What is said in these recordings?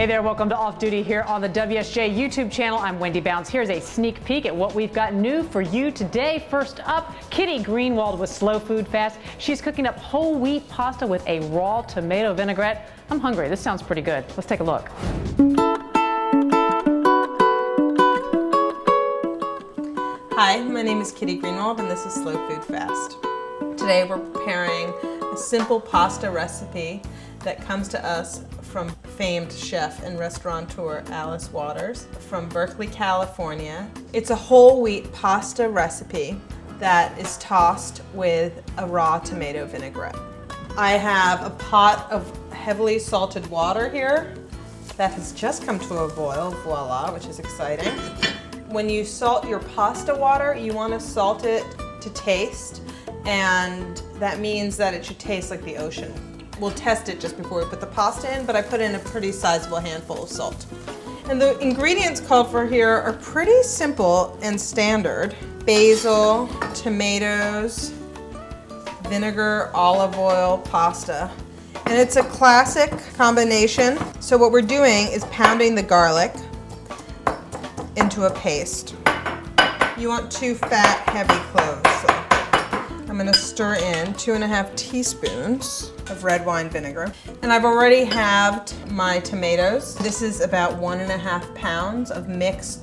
Hey there, welcome to Off Duty here on the WSJ YouTube channel. I'm Wendy Bounds. Here's a sneak peek at what we've got new for you today. First up, Kitty Greenwald with Slow Food Fast. She's cooking up whole wheat pasta with a raw tomato vinaigrette. I'm hungry. This sounds pretty good. Let's take a look. Hi, my name is Kitty Greenwald and this is Slow Food Fast. Today we're preparing a simple pasta recipe that comes to us from famed chef and restaurateur Alice Waters from Berkeley, California. It's a whole wheat pasta recipe that is tossed with a raw tomato vinaigrette. I have a pot of heavily salted water here that has just come to a boil, voila, which is exciting. When you salt your pasta water, you want to salt it to taste, and that means that it should taste like the ocean. We'll test it just before we put the pasta in, but I put in a pretty sizable handful of salt. And the ingredients called for here are pretty simple and standard. Basil, tomatoes, vinegar, olive oil, pasta. And it's a classic combination. So what we're doing is pounding the garlic into a paste. You want 2 fat, heavy cloves. So I'm gonna stir in 2½ teaspoons of red wine vinegar. And I've already halved my tomatoes. This is about 1½ pounds of mixed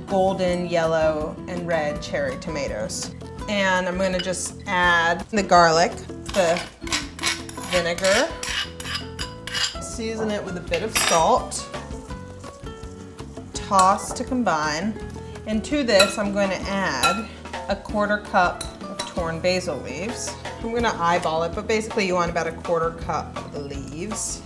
golden, yellow, and red cherry tomatoes. And I'm gonna just add the garlic, the vinegar, season it with a bit of salt, toss to combine. And to this, I'm going to add a 1/4 cup of torn basil leaves. I'm going to eyeball it, but basically you want about a 1/4 cup of the leaves.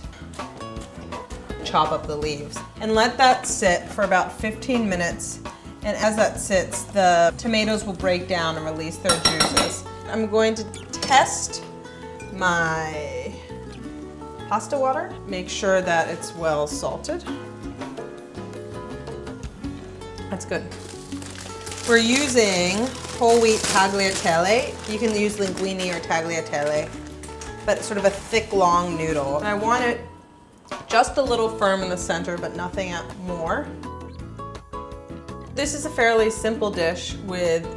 Chop up the leaves and let that sit for about 15 minutes. And as that sits, the tomatoes will break down and release their juices. I'm going to test my pasta water. Make sure that it's well salted. That's good. We're using whole wheat tagliatelle. You can use linguine or tagliatelle, but it's sort of a thick, long noodle. And I want it just a little firm in the center, but nothing more. This is a fairly simple dish with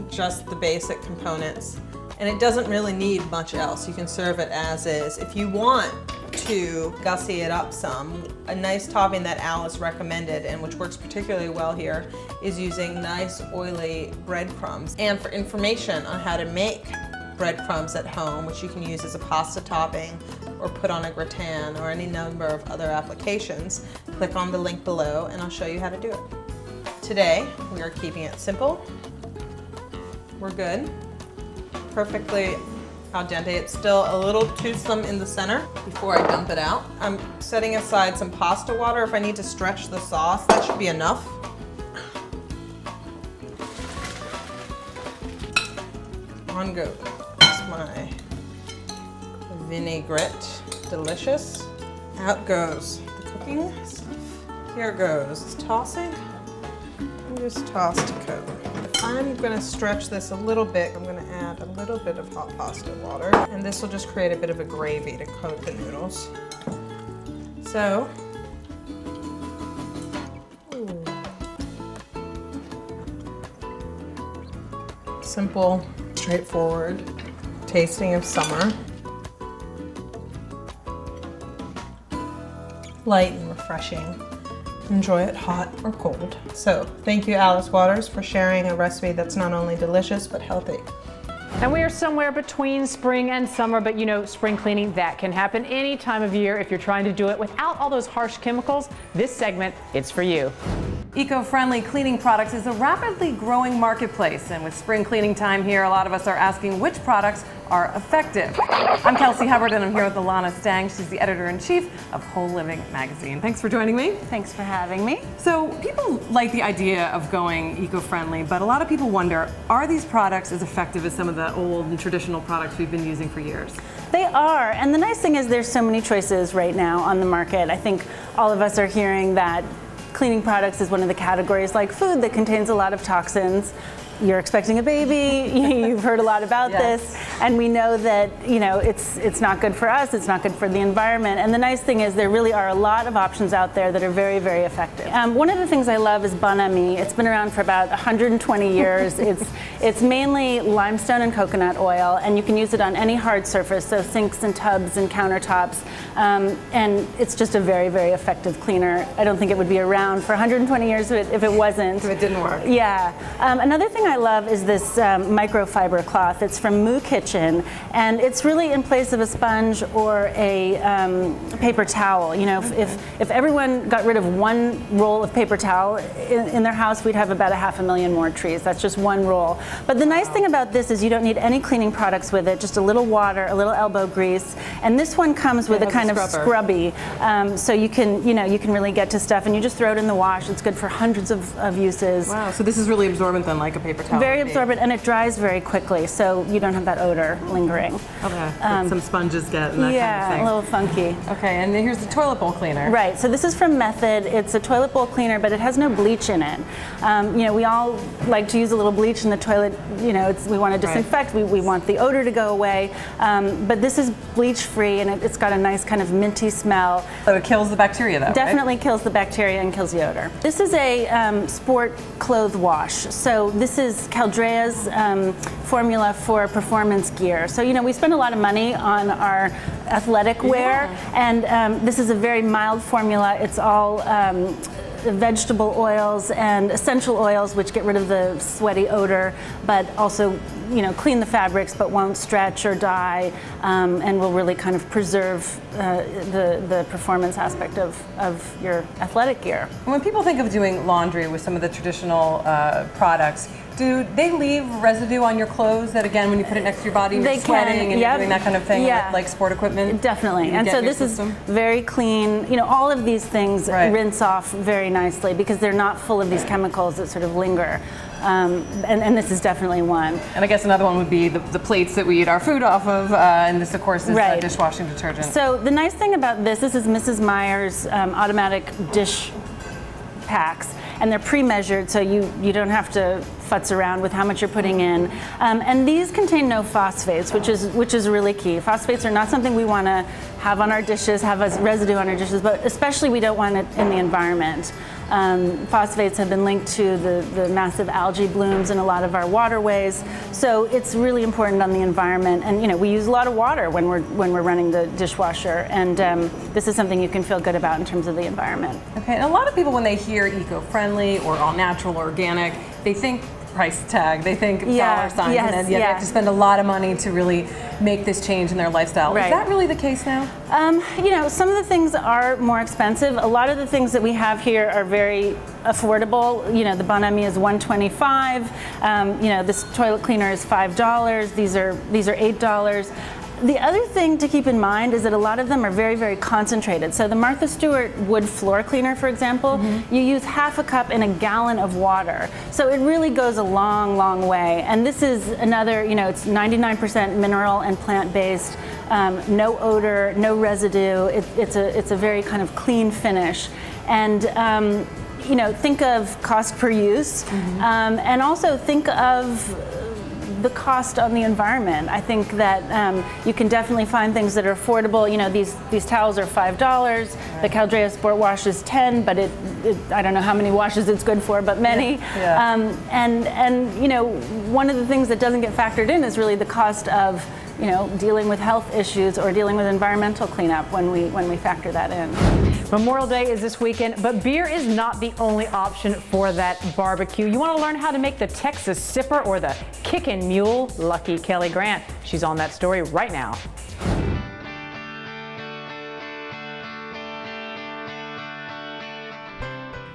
just the basic components, and it doesn't really need much else. You can serve it as is. If you want to gussy it up some, a nice topping that Alice recommended, and which works particularly well here, is using nice oily breadcrumbs. And for information on how to make breadcrumbs at home, which you can use as a pasta topping or put on a gratin or any number of other applications, click on the link below and I'll show you how to do it. Today, we are keeping it simple. We're good. Perfectly al dente. It's still a little too slim in the center before I dump it out. I'm setting aside some pasta water. If I need to stretch the sauce, that should be enough. On goes my vinaigrette. Delicious. Out goes the cooking stuff. Here goes tossing. And just toss to coat. I'm going to stretch this a little bit. I'm going to add a little bit of hot pasta water, and this will just create a bit of a gravy to coat the noodles. So, simple, straightforward tasting of summer. Light and refreshing. Enjoy it hot or cold. So thank you, Alice Waters, for sharing a recipe that's not only delicious but healthy. And we are somewhere between spring and summer, but you know, spring cleaning, that can happen any time of year if you're trying to do it without all those harsh chemicals. This segment, it's for you. Eco-friendly cleaning products is a rapidly growing marketplace, and with spring cleaning time here, a lot of us are asking which products are effective. I'm Kelsey Hubbard, and I'm here with Alana Stang. She's the editor-in-chief of Whole Living magazine. Thanks for joining me. Thanks for having me. So people like the idea of going eco-friendly, but a lot of people wonder, are these products as effective as some of the old and traditional products we've been using for years? They are, and the nice thing is there's so many choices right now on the market. I think all of us are hearing that cleaning products is one of the categories like food that contains a lot of toxins. you're expecting a baby, you've heard a lot about this, and we know that it's not good for us, it's not good for the environment. And the nice thing is there really are a lot of options out there that are very, very effective. One of the things I love is bon ami. It's been around for about 120 years. It's mainly limestone and coconut oil, and you can use it on any hard surface, so sinks and tubs and countertops. And it's just a very, very effective cleaner. I don't think it would be around for 120 years if it wasn't. If it didn't work. Yeah. Another thing I love is this microfiber cloth. It's from Moo Kitchen, and it's really in place of a sponge or a paper towel. If everyone got rid of one roll of paper towel in their house, we'd have about 500,000 more trees. That's just one roll. But the nice thing about this is you don't need any cleaning products with it, just a little water, a little elbow grease, and this one comes with a kind of scrubby, so you can really get to stuff, and you just throw it in the wash. It's good for hundreds of uses. Wow, so this is really absorbent then, like a paper towel. Very absorbent, and it dries very quickly, so you don't have that odor lingering. Okay, some sponges get and that kind of thing. Yeah, a little funky. Okay, and then here's the toilet bowl cleaner. Right, so this is from Method. It's a toilet bowl cleaner, but it has no bleach in it. We all like to use a little bleach in the toilet. We want to disinfect. Right. We want the odor to go away. But this is bleach-free, and it's got a nice kind of minty smell. So it kills the bacteria, though. Definitely kills the bacteria and kills the odor. This is a sport clothes wash. So this is Caldrea's formula for performance gear. So we spend a lot of money on our athletic wear, and this is a very mild formula. It's all vegetable oils and essential oils, which get rid of the sweaty odor, but also clean the fabrics, but won't stretch or dye, and will really kind of preserve the performance aspect of your athletic gear. And when people think of doing laundry with some of the traditional products, do they leave residue on your clothes that, again, when you put it next to your body, you're sweating and you're doing that kind of thing with like sport equipment? Definitely. And so this is very clean. All of these things rinse off very nicely because they're not full of these chemicals that sort of linger. And this is definitely one. And I guess another one would be the plates that we eat our food off of, and this, of course, is dishwashing detergent. So the nice thing about this is Mrs. Meyer's automatic dish packs, and they're pre-measured, so you don't have to futz around with how much you're putting in. And these contain no phosphates, which is really key. Phosphates are not something we want to have on our dishes, have as residue on our dishes, but especially we don't want it in the environment. Phosphates have been linked to the massive algae blooms in a lot of our waterways, so it's really important on the environment. And we use a lot of water when we're running the dishwasher, and this is something you can feel good about in terms of the environment. Okay, and a lot of people, when they hear eco-friendly or all natural or organic, they think price tag, they think dollar signs, and then they have to spend a lot of money to really make this change in their lifestyle. Is that really the case now? Some of the things are more expensive. A lot of the things that we have here are very affordable. The Bon Ami is $1.25. This toilet cleaner is $5. These are $8. The other thing to keep in mind is that a lot of them are very, very concentrated. So the Martha Stewart wood floor cleaner, for example, you use half a cup in a gallon of water. So it really goes a long, long way. And this is another, it's 99% mineral and plant-based, no odor, no residue. It's a very kind of clean finish. And think of cost per use, and also think of the cost on the environment. I think that you can definitely find things that are affordable. These towels are $5. The Caldrea Sport Wash is $10, but I don't know how many washes it's good for, but many. And one of the things that doesn't get factored in is really the cost of dealing with health issues or dealing with environmental cleanup when we factor that in. Memorial Day is this weekend, but beer is not the only option for that barbecue. You want to learn how to make the Texas Sipper or the Kickin' Mule? Lucky Kelly Grant. She's on that story right now.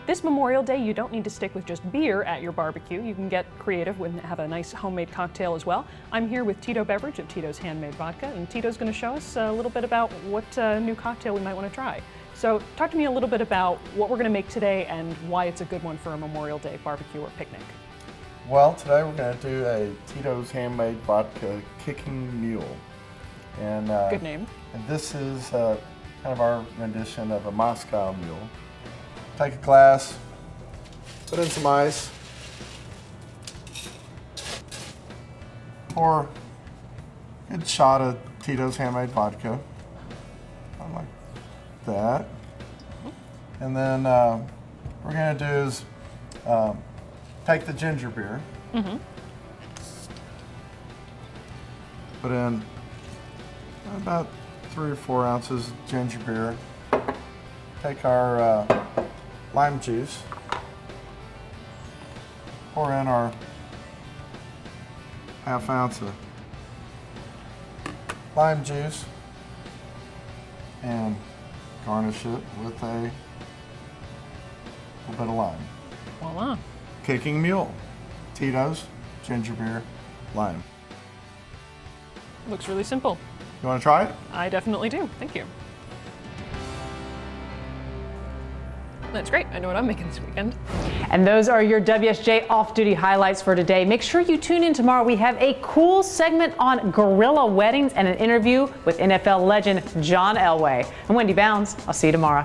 This Memorial Day, you don't need to stick with just beer at your barbecue. You can get creative and have a nice homemade cocktail as well. I'm here with Tito Beverage of Tito's Handmade Vodka, and Tito's going to show us a little bit about what new cocktail we might want to try. So talk to me a little bit about what we're going to make today and why it's a good one for a Memorial Day barbecue or picnic. Well, today we're going to do a Tito's Handmade Vodka Kicking Mule. And, good name. And this is kind of our rendition of a Moscow Mule. Take a glass, put in some ice, pour a good shot of Tito's handmade vodka. Like that. And then what we're going to do is take the ginger beer, put in about 3 or 4 ounces of ginger beer, take our lime juice, pour in our ½ ounce of lime juice, and garnish it with a little bit of lime. Voila. Kicking Mule. Tito's, ginger beer, lime. Looks really simple. You want to try it? I definitely do. Thank you. That's great. I know what I'm making this weekend. And those are your WSJ off-duty highlights for today. Make sure you tune in tomorrow. We have a cool segment on gorilla weddings and an interview with NFL legend John Elway. I'm Wendy Bounds. I'll see you tomorrow.